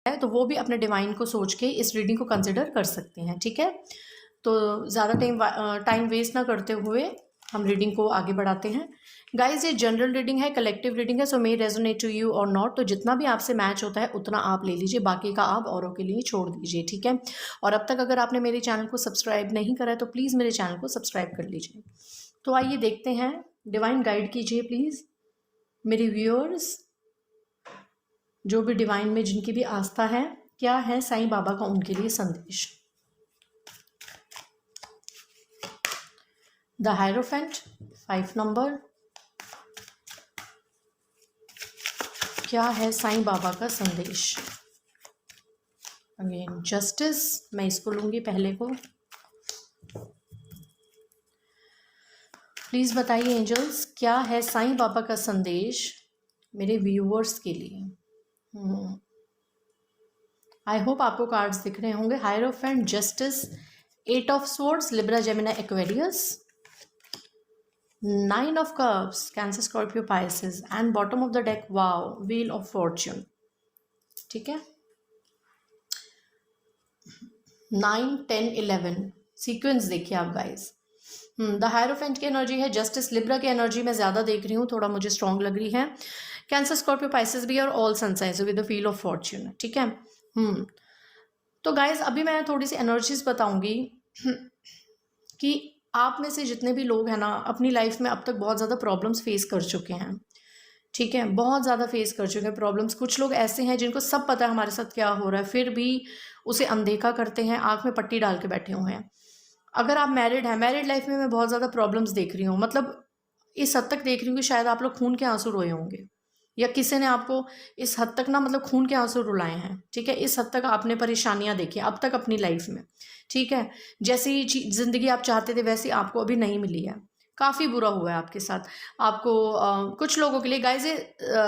है तो वो भी अपने डिवाइन को सोच के इस रीडिंग को कंसिडर कर सकते हैं, ठीक है। तो ज़्यादा टाइम वेस्ट ना करते हुए हम रीडिंग को आगे बढ़ाते हैं। गाइज ये जनरल रीडिंग है, कलेक्टिव रीडिंग है, सो मे रेजोनेट टू यू और नॉट। तो जितना भी आपसे मैच होता है उतना आप ले लीजिए, बाकी का आप औरों के लिए छोड़ दीजिए, ठीक है। और अब तक अगर आपने मेरे चैनल को सब्सक्राइब नहीं करा है तो प्लीज़ मेरे चैनल को सब्सक्राइब कर लीजिए। तो आइए देखते हैं, डिवाइन गाइड कीजिए प्लीज़ मेरे व्यूअर्स, जो भी डिवाइन में जिनकी भी आस्था है, क्या है साईं बाबा का उनके लिए संदेश। द हायरोफेंट 5 नंबर, क्या है साईं बाबा का संदेश। अगेन जस्टिस, मैं इसको लूंगी पहले को। प्लीज बताइए एंजल्स, क्या है साईं बाबा का संदेश मेरे व्यूअर्स के लिए। आई होप आपको कार्ड्स दिख रहे होंगे। Hierophant, justice, 8 of swords, Libra, Gemini, Aquarius, 9 of cups, cancer, Scorpio, Pisces and bottom of the deck, wow, wheel of fortune, ठीक है। 9, 10, 11 सीक्वेंस देखिए आप गाइस। द हायरोफेंट की एनर्जी है, जस्टिस, लिब्रा की एनर्जी मैं ज़्यादा देख रही हूँ, थोड़ा मुझे स्ट्रॉन्ग लग रही है। कैंसर, स्कॉर्पियो, पाइसेस भी और all sunshine with the feel of fortune, ठीक है। तो गाइज अभी मैं थोड़ी सी एनर्जीज बताऊंगी कि आप में से जितने भी लोग हैं ना, अपनी लाइफ में अब तक बहुत ज़्यादा प्रॉब्लम्स फेस कर चुके हैं, ठीक है, बहुत ज़्यादा फेस कर चुके हैं प्रॉब्लम्स। कुछ लोग ऐसे हैं जिनको सब पता है हमारे साथ क्या हो रहा है, फिर भी उसे अनदेखा करते हैं, आँख में पट्टी डाल के बैठे हुए हैं। अगर आप मैरिड हैं, मैरिड लाइफ में मैं बहुत ज़्यादा प्रॉब्लम्स देख रही हूँ, मतलब इस हद तक देख रही हूँ कि शायद आप लोग खून के आंसू रोए होंगे, या किसी ने आपको इस हद तक ना मतलब खून के आंसू रुलाए हैं, ठीक है। इस हद तक आपने परेशानियां देखी अब तक अपनी लाइफ में, ठीक है। जैसी जिंदगी आप चाहते थे वैसी आपको अभी नहीं मिली है, काफ़ी बुरा हुआ है आपके साथ। आपको कुछ लोगों के लिए गाइस ये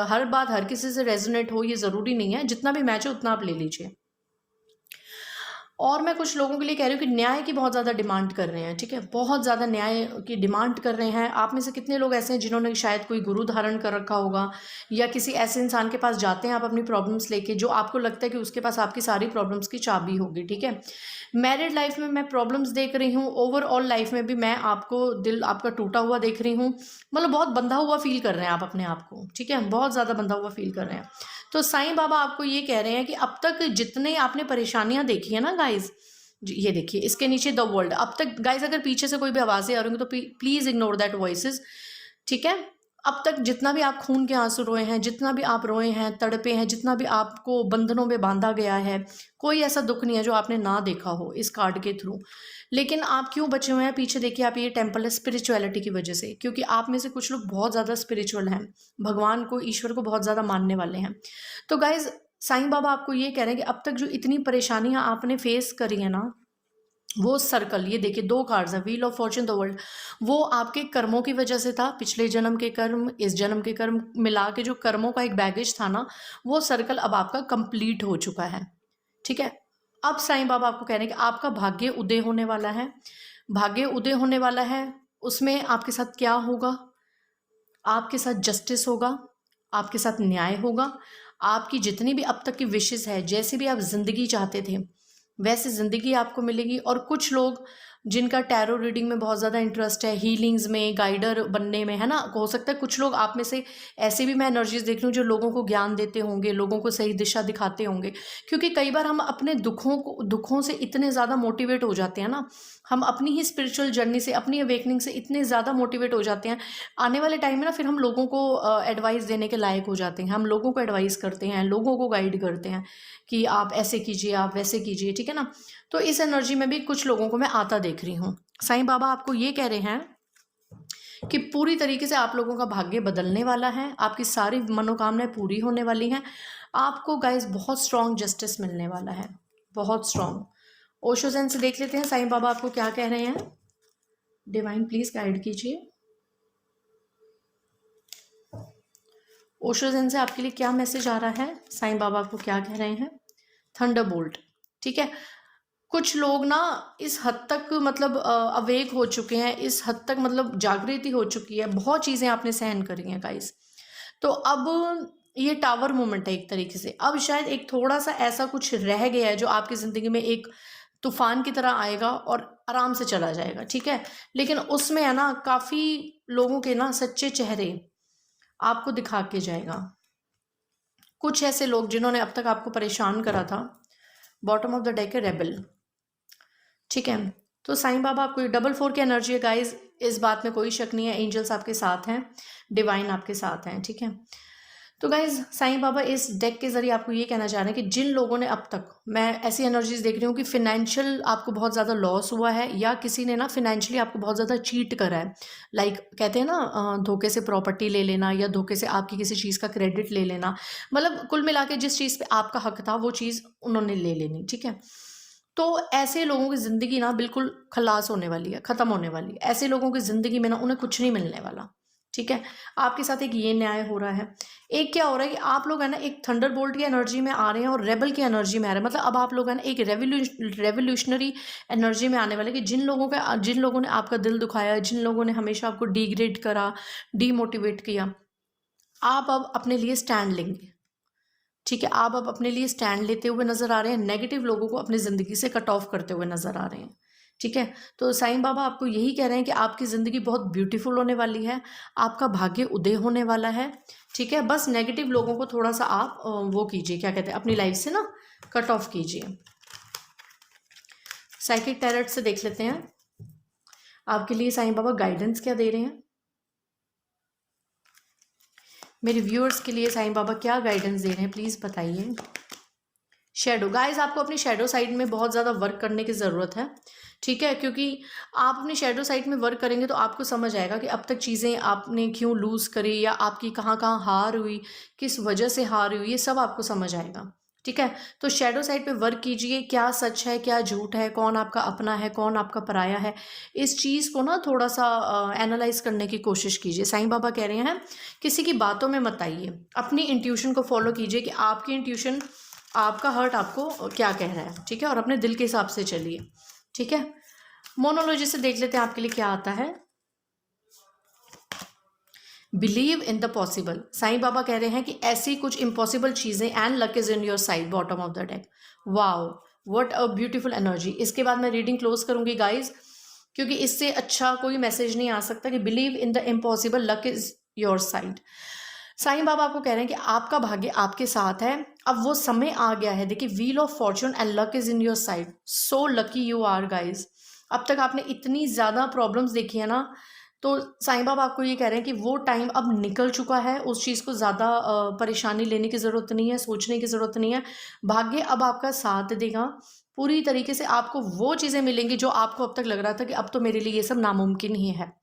हर बात हर किसी से रेजोनेट हो ये ज़रूरी नहीं है, जितना भी मैच हो उतना आप ले लीजिए। और मैं कुछ लोगों के लिए कह रही हूँ कि न्याय की बहुत ज़्यादा डिमांड कर रहे हैं, ठीक है, बहुत ज़्यादा न्याय की डिमांड कर रहे हैं। आप में से कितने लोग ऐसे हैं जिन्होंने शायद कोई गुरु धारण कर रखा होगा, या किसी ऐसे इंसान के पास जाते हैं आप अपनी प्रॉब्लम्स लेके, जो आपको लगता है कि उसके पास आपकी सारी प्रॉब्लम्स की चाबी होगी, ठीक है। मैरिड लाइफ में मैं प्रॉब्लम्स देख रही हूँ, ओवरऑल लाइफ में भी मैं आपको दिल आपका टूटा हुआ देख रही हूँ, मतलब बहुत बंधा हुआ फील कर रहे हैं आप अपने आप को, ठीक है, बहुत ज़्यादा बंधा हुआ फील कर रहे हैं। तो साईं बाबा आपको ये कह रहे हैं कि अब तक जितने आपने परेशानियां देखी है ना गाइज, ये देखिए इसके नीचे द वर्ल्ड। अब तक गाइज अगर पीछे से कोई भी आवाज़ें आ रही होंगी तो प्लीज़ इग्नोर दैट वॉइसेस, ठीक है। अब तक जितना भी आप खून के आंसू रोए हैं, जितना भी आप रोए हैं, तड़पे हैं, जितना भी आपको बंधनों में बांधा गया है, कोई ऐसा दुख नहीं है जो आपने ना देखा हो इस कार्ड के थ्रू। लेकिन आप क्यों बचे हुए हैं पीछे, देखिए आप, ये टेम्पल है स्पिरिचुअलिटी की वजह से, क्योंकि आप में से कुछ लोग बहुत ज़्यादा स्पिरिचुअल हैं, भगवान को, ईश्वर को बहुत ज़्यादा मानने वाले हैं। तो गाइज साईं बाबा आपको ये कह रहे हैं कि अब तक जो इतनी परेशानियां आपने फेस करी है ना, वो सर्कल, ये देखिए 2 कार्ड्स है, wheel of Fortune, the world, वो आपके कर्मों की वजह से था। पिछले जन्म के कर्म, इस जन्म के कर्म मिला के जो कर्मों का एक बैगेज था ना, वो सर्कल अब आपका कंप्लीट हो चुका है, ठीक है। अब साईं बाबा आपको कह रहे हैं कि आपका भाग्य उदय होने वाला है, भाग्य उदय होने वाला है। उसमें आपके साथ क्या होगा, आपके साथ जस्टिस होगा, आपके साथ न्याय होगा। आपकी जितनी भी अब तक की विशेस है, जैसे भी आप जिंदगी चाहते थे वैसे ज़िंदगी आपको मिलेगी। और कुछ लोग जिनका टैरो रीडिंग में बहुत ज़्यादा इंटरेस्ट है, हीलिंग्स में, गाइडर बनने में, है ना, हो सकता है कुछ लोग आप में से ऐसे भी मैं एनर्जीज देख रही हूँ जो लोगों को ज्ञान देते होंगे, लोगों को सही दिशा दिखाते होंगे। क्योंकि कई बार हम अपने दुखों से इतने ज़्यादा मोटिवेट हो जाते हैं ना, हम अपनी ही स्पिरिचुअल जर्नी से, अपनी अवेकनिंग से इतने ज़्यादा मोटिवेट हो जाते हैं, आने वाले टाइम में ना फिर हम लोगों को एडवाइस देने के लायक हो जाते हैं, हम लोगों को एडवाइस करते हैं, लोगों को गाइड करते हैं कि आप ऐसे कीजिए, आप वैसे कीजिए, ठीक है ना। तो इस एनर्जी में भी कुछ लोगों को मैं आता देख रही हूँ। साईं बाबा आपको ये कह रहे हैं कि पूरी तरीके से आप लोगों का भाग्य बदलने वाला है, आपकी सारी मनोकामनाएं पूरी होने वाली हैं। आपको गाइस बहुत स्ट्रॉन्ग जस्टिस मिलने वाला है, बहुत स्ट्रॉन्ग। ओशो ज़ेन से देख लेते हैं साईं बाबा आपको क्या कह रहे हैं। डिवाइन प्लीज गाइड कीजिए, ओशो ज़ेन से आपके लिए क्या मैसेज आ रहा है, साईं बाबा आपको क्या कह रहे हैं। थंडरबोल्ट, ठीक है। कुछ लोग ना इस हद तक मतलब अवेक हो चुके हैं, इस हद तक मतलब जागृति हो चुकी है, बहुत चीज़ें आपने सहन करी हैं गाइस। तो अब ये टावर मोमेंट है एक तरीके से। अब शायद एक थोड़ा सा ऐसा कुछ रह गया है जो आपकी ज़िंदगी में एक तूफान की तरह आएगा और आराम से चला जाएगा, ठीक है। लेकिन उसमें है ना काफ़ी लोगों के ना सच्चे चेहरे आपको दिखा के जाएगा। कुछ ऐसे लोग जिन्होंने अब तक आपको परेशान करा था, बॉटम ऑफ द डेक है रेबल, ठीक है। तो साईं बाबा आपको डबल 4 की एनर्जी है गाइज, इस बात में कोई शक नहीं है। एंजल्स आपके साथ हैं, डिवाइन आपके साथ हैं, ठीक है। तो गाइज साईं बाबा इस डेक के जरिए आपको ये कहना चाह रहे हैं कि जिन लोगों ने अब तक, मैं ऐसी एनर्जीज देख रही हूँ कि फिनेंशियल आपको बहुत ज़्यादा लॉस हुआ है, या किसी ने ना फिनेंशियली आपको बहुत ज़्यादा चीट करा है। लाइक कहते हैं ना धोखे से प्रॉपर्टी ले लेना, या धोखे से आपकी किसी चीज़ का क्रेडिट ले लेना, मतलब कुल मिला के जिस चीज़ पे आपका हक था वो चीज़ उन्होंने ले लेनी, ठीक है। तो ऐसे लोगों की ज़िंदगी ना बिल्कुल खलास होने वाली है, ख़त्म होने वाली है। ऐसे लोगों की ज़िंदगी में ना उन्हें कुछ नहीं मिलने वाला, ठीक है। आपके साथ एक ये न्याय हो रहा है। एक क्या हो रहा है कि आप लोग है ना एक थंडरबोल्ट की एनर्जी में आ रहे हैं और रेबल की एनर्जी में आ रहे हैं। मतलब अब आप लोग है ना एक रेवोल्यूशनरी एनर्जी में आने वाले कि जिन लोगों ने आपका दिल दुखाया, जिन लोगों ने हमेशा आपको डिग्रेड करा, डीमोटिवेट किया, आप अब अपने लिए स्टैंड लेंगे, ठीक है। आप अब अपने लिए स्टैंड लेते हुए नजर आ रहे हैं, नेगेटिव लोगों को अपनी ज़िंदगी से कट ऑफ करते हुए नजर आ रहे हैं, ठीक है। तो साईं बाबा आपको यही कह रहे हैं कि आपकी ज़िंदगी बहुत ब्यूटीफुल होने वाली है, आपका भाग्य उदय होने वाला है, ठीक है। बस नेगेटिव लोगों को थोड़ा सा आप वो कीजिए, क्या कहते हैं, अपनी लाइफ से ना कट ऑफ कीजिए। साइकिक टैरोट से देख लेते हैं आपके लिए साईं बाबा गाइडेंस क्या दे रहे हैं। मेरे व्यूअर्स के लिए साईं बाबा क्या गाइडेंस दे रहे हैं, प्लीज़ बताइए। शेडो गाइस, आपको अपनी शेडो साइड में बहुत ज़्यादा वर्क करने की ज़रूरत है, ठीक है। क्योंकि आप अपनी शेडो साइड में वर्क करेंगे तो आपको समझ आएगा कि अब तक चीज़ें आपने क्यों लूज़ करी, या आपकी कहाँ कहाँ हार हुई, किस वजह से हार हुई, ये सब आपको समझ आएगा, ठीक है। तो शेडो साइड पे वर्क कीजिए, क्या सच है क्या झूठ है, कौन आपका अपना है कौन आपका पराया है, इस चीज़ को ना थोड़ा सा एनालाइज करने की कोशिश कीजिए। साईं बाबा कह रहे हैं किसी की बातों में मत आइए, अपनी इंट्यूशन को फॉलो कीजिए कि आपकी इंट्यूशन, आपका हर्ट आपको क्या कह रहा है, ठीक है। और अपने दिल के हिसाब से चलिए, ठीक है। मोनोलॉजी से देख लेते हैं आपके लिए क्या आता है। Believe in the possible, Sai Baba कह रहे हैं कि ऐसी कुछ इम्पॉसिबल चीज़ें, and luck is in your side, bottom of the deck. Wow, what a beautiful energy. इसके बाद मैं रीडिंग क्लोज करूंगी गाइज, क्योंकि इससे अच्छा कोई मैसेज नहीं आ सकता कि believe in the impossible, luck is your side. Sai Baba आपको कह रहे हैं कि आपका भाग्य आपके साथ है, अब वो समय आ गया है। देखिए, wheel of fortune and luck is in your side, so lucky you are guys. अब तक आपने इतनी ज़्यादा प्रॉब्लम्स देखी है ना, तो साईं बाबा आपको ये कह रहे हैं कि वो टाइम अब निकल चुका है, उस चीज़ को ज़्यादा परेशानी लेने की ज़रूरत नहीं है, सोचने की ज़रूरत नहीं है। भाग्य अब आपका साथ देगा पूरी तरीके से, आपको वो चीज़ें मिलेंगी जो आपको अब तक लग रहा था कि अब तो मेरे लिए ये सब नामुमकिन ही है।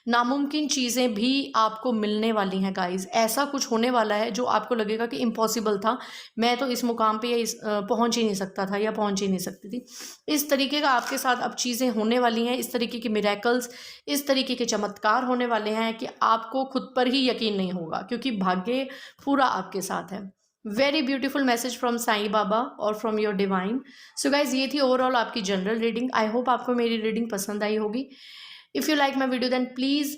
नामुमकिन चीज़ें भी आपको मिलने वाली हैं गाइज। ऐसा कुछ होने वाला है जो आपको लगेगा कि इम्पॉसिबल था, मैं तो इस मुकाम पे या पहुंच ही नहीं सकता था या पहुंच ही नहीं सकती थी। इस तरीके का आपके साथ अब चीज़ें होने वाली हैं, इस तरीके के मिरेकल्स, इस तरीके के चमत्कार होने वाले हैं कि आपको खुद पर ही यकीन नहीं होगा, क्योंकि भाग्य पूरा आपके साथ है। Very beautiful message from Sai Baba और from your divine. So guys, ये थी ओवरऑल आपकी जनरल रीडिंग। आई होप आपको मेरी रीडिंग पसंद आई होगी। If you like my video, then please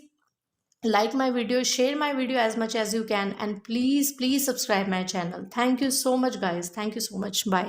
like my video, share my video as much as you can, and please subscribe my channel. Thank you so much guys, thank you so much, bye.